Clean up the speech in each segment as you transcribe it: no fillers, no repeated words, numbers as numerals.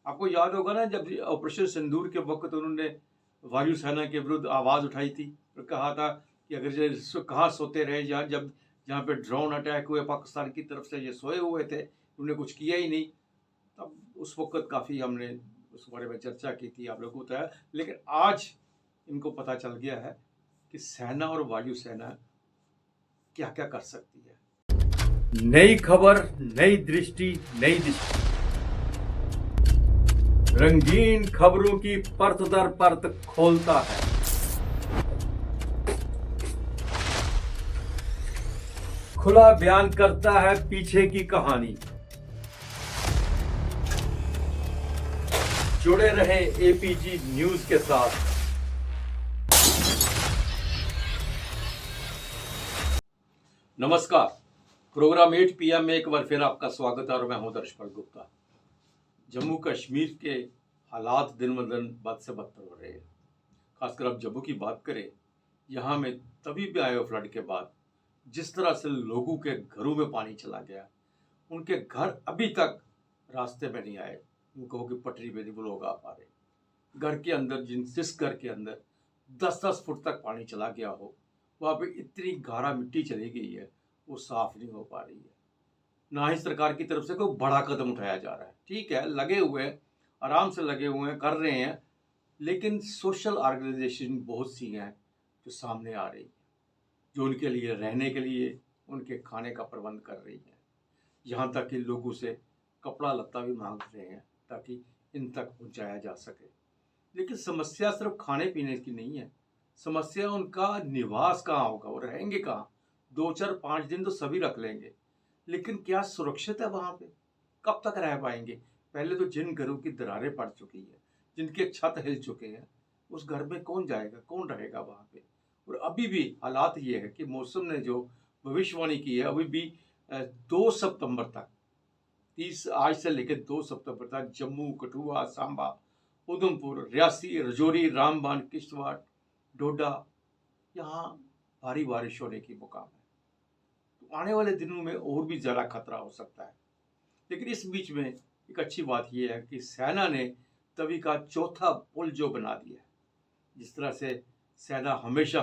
आपको याद होगा ना, जब ऑपरेशन सिंदूर के वक्त उन्होंने वायुसेना के विरुद्ध आवाज़ उठाई थी और कहा था कि अगर ये कहाँ सोते रहे, जहाँ जब जहाँ पे ड्रोन अटैक हुए पाकिस्तान की तरफ से, ये सोए हुए थे, उन्होंने कुछ किया ही नहीं। तब उस वक्त काफ़ी हमने उस बारे में चर्चा की थी, आप लोगों को बताया। लेकिन आज इनको पता चल गया है कि सेना और वायुसेना क्या क्या कर सकती है। नई खबर, नई दृष्टि, नई दिशा, रंगीन खबरों की परत दर परत खोलता है। खुला बयान करता है पीछे की कहानी। जुड़े रहे एपीजी न्यूज के साथ। नमस्कार, प्रोग्राम 8 PM में एक बार फिर आपका स्वागत है और मैं हूं दर्शपाल गुप्ता। जम्मू कश्मीर के हालात दिन ब दिन बद से बदतर हो रहे हैं। खासकर अब जम्मू की बात करें, यहाँ में तभी भी आए फ्लड के बाद जिस तरह से लोगों के घरों में पानी चला गया, उनके घर अभी तक रास्ते में नहीं आए। उनको की पटरी पे नहीं वो लोग आ पा रहे। घर के अंदर जिस घर के अंदर 10-10 फुट तक पानी चला गया हो, वहाँ पे इतनी गाढ़ा मिट्टी चली गई है, वो साफ नहीं हो पा रही है। ना ही सरकार की तरफ से कोई बड़ा कदम उठाया जा रहा है। ठीक है, लगे हुए हैं, आराम से लगे हुए हैं, कर रहे हैं, लेकिन सोशल ऑर्गेनाइजेशन बहुत सी हैं जो सामने आ रही है, जो उनके लिए रहने के लिए, उनके खाने का प्रबंध कर रही है। यहाँ तक कि लोगों से कपड़ा लत्ता भी मांग रहे हैं ताकि इन तक पहुँचाया जा सके। लेकिन समस्या सिर्फ खाने पीने की नहीं है, समस्या उनका निवास कहाँ होगा, वो रहेंगे कहाँ। 2 4 5 दिन तो सभी रख लेंगे, लेकिन क्या सुरक्षित है वहाँ पे? कब तक रह पाएंगे? पहले तो जिन घरों की दरारें पड़ चुकी है, जिनके छत हिल चुके हैं, उस घर में कौन जाएगा, कौन रहेगा वहाँ पे? और अभी भी हालात ये है कि मौसम ने जो भविष्यवाणी की है, अभी भी 2 सितंबर तक, 30 आज से लेकर 2 सितंबर तक जम्मू, कठुआ, सांबा, उधमपुर, रियासी, रजौरी, रामबन, किश्तवाड़, डोडा, यहाँ भारी बारिश होने की मुकाम है। तो आने वाले दिनों में और भी ज़्यादा खतरा हो सकता है। लेकिन इस बीच में एक अच्छी बात यह है कि सेना ने तवी का चौथा पुल जो बना दिया है। जिस तरह से सेना हमेशा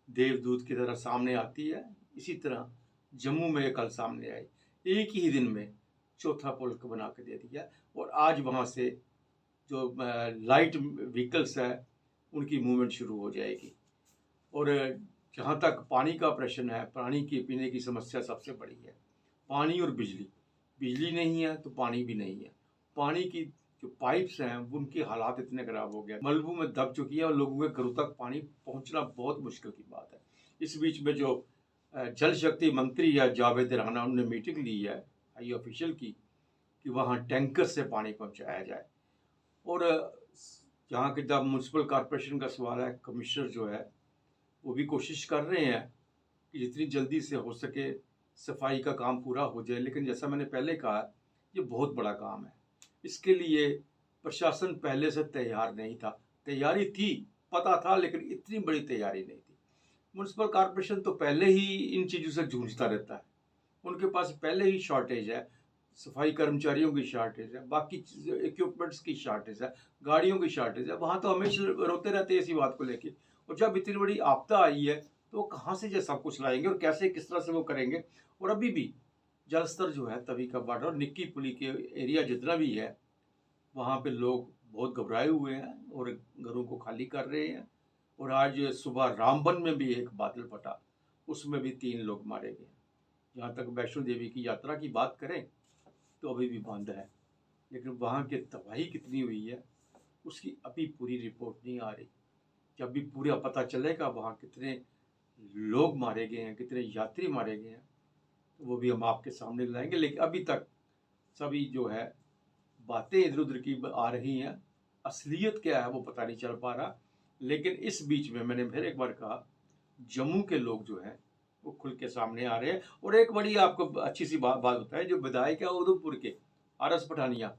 देवदूत की तरह सामने आती है, इसी तरह जम्मू में कल सामने आई। एक ही दिन में चौथा पुल बना के दे दिया और आज वहाँ से जो लाइट व्हीकल्स है उनकी मूवमेंट शुरू हो जाएगी। और जहाँ तक पानी का प्रश्न है, पानी की पीने की समस्या सबसे बड़ी है। पानी और बिजली, बिजली नहीं है तो पानी भी नहीं है। पानी की जो पाइप्स हैं उनके हालात इतने ख़राब हो गए, मलबू में दब चुकी है और लोगों के घरों तक पानी पहुंचना बहुत मुश्किल की बात है। इस बीच में जो जल शक्ति मंत्री है जावेद राणा, उन्होंने मीटिंग ली है हाई ऑफिशियल की कि वहाँ टैंकर से पानी पहुँचाया जाए। और जहाँ के जब म्यूनसिपल कॉरपोरेशन का सवाल है, कमिश्नर जो है वो भी कोशिश कर रहे हैं कि जितनी जल्दी से हो सके सफाई का काम पूरा हो जाए। लेकिन जैसा मैंने पहले कहा, ये बहुत बड़ा काम है। इसके लिए प्रशासन पहले से तैयार नहीं था। तैयारी थी, पता था, लेकिन इतनी बड़ी तैयारी नहीं थी। म्यूनसिपल कॉरपोरेशन तो पहले ही इन चीज़ों से जूझता रहता है। उनके पास पहले ही शॉर्टेज है, सफाई कर्मचारियों की शॉर्टेज है, बाकी इक्विपमेंट्स की शॉर्टेज है, गाड़ियों की शॉर्टेज है। वहाँ तो हमेशा रोते रहते हैं इसी बात को लेके। और जब इतनी बड़ी आपदा आई है तो वो कहाँ से ये सब कुछ लाएंगे और कैसे, किस तरह से वो करेंगे। और अभी भी जल स्तर जो है तवी का बाढ़ और निक्की पुली के एरिया जितना भी है, वहाँ पे लोग बहुत घबराए हुए हैं और घरों को खाली कर रहे हैं। और आज सुबह रामबन में भी एक बादल फटा, उसमें भी 3 लोग मारे गए। जहाँ तक वैष्णो देवी की यात्रा की बात करें तो अभी भी बंद है, लेकिन वहाँ की तबाही कितनी हुई है उसकी अभी पूरी रिपोर्ट नहीं आ रही। जब भी पूरा पता चलेगा वहाँ कितने लोग मारे गए हैं, कितने यात्री मारे गए हैं, तो वो भी हम आपके सामने लाएंगे। लेकिन अभी तक सभी जो है बातें इधर उधर की आ रही हैं, असलियत क्या है वो पता नहीं चल पा रहा। लेकिन इस बीच में मैंने फिर एक बार कहा, जम्मू के लोग जो हैं वो खुल के सामने आ रहे हैं। और एक बड़ी आपको अच्छी सी बात होता है, जो विधायक है उधमपुर के RS पठानिया,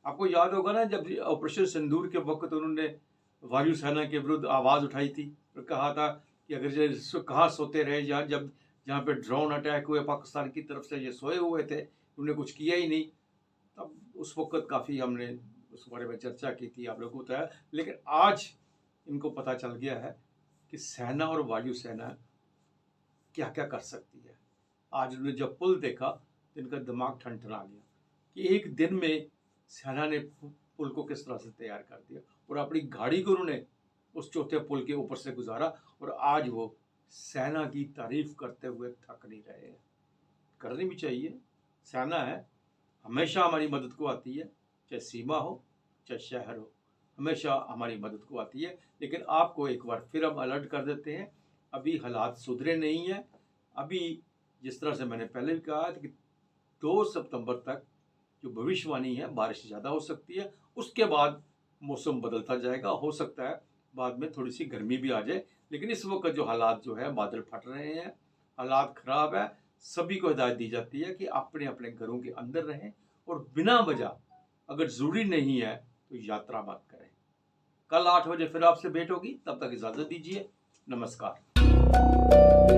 आपको याद होगा ना, जब ऑपरेशन सिंदूर के वक्त उन्होंने वायुसेना के विरुद्ध आवाज़ उठाई थी और कहा था कि अगर ये कहाँ सोते रहे, जहाँ पे ड्रोन अटैक हुए पाकिस्तान की तरफ से, ये सोए हुए थे, उन्होंने कुछ किया ही नहीं। तब उस वक्त काफ़ी हमने उस बारे में चर्चा की थी, आप लोगों को बताया। लेकिन आज इनको पता चल गया है कि सेना और वायुसेना क्या क्या कर सकती है। आज उन्होंने जब पुल देखा तो इनका दिमाग ठनठना गया कि एक दिन में सेना ने पुल को किस तरह से तैयार कर दिया और अपनी गाड़ी को उन्होंने उस चौथे पुल के ऊपर से गुजारा और आज वो सेना की तारीफ करते हुए थक नहीं रहे हैं। करनी भी चाहिए। सेना है, हमेशा हमारी मदद को आती है, चाहे सीमा हो चाहे शहर हो, हमेशा हमारी मदद को आती है। लेकिन आपको एक बार फिर हम अलर्ट कर देते हैं, अभी हालात सुधरे नहीं हैं। अभी जिस तरह से मैंने पहले भी कहा था कि 2 सितंबर तक जो भविष्यवाणी है, बारिश ज़्यादा हो सकती है, उसके बाद मौसम बदलता जाएगा। हो सकता है बाद में थोड़ी सी गर्मी भी आ जाए, लेकिन इस वक्त जो हालात जो है, बादल फट रहे हैं, हालात ख़राब है। सभी को हिदायत दी जाती है कि अपने अपने घरों के अंदर रहें और बिना वजह अगर ज़रूरी नहीं है तो यात्रा मत करें। कल 8 बजे फिर आपसे भेंट होगी, तब तक इजाज़त दीजिए। नमस्कार।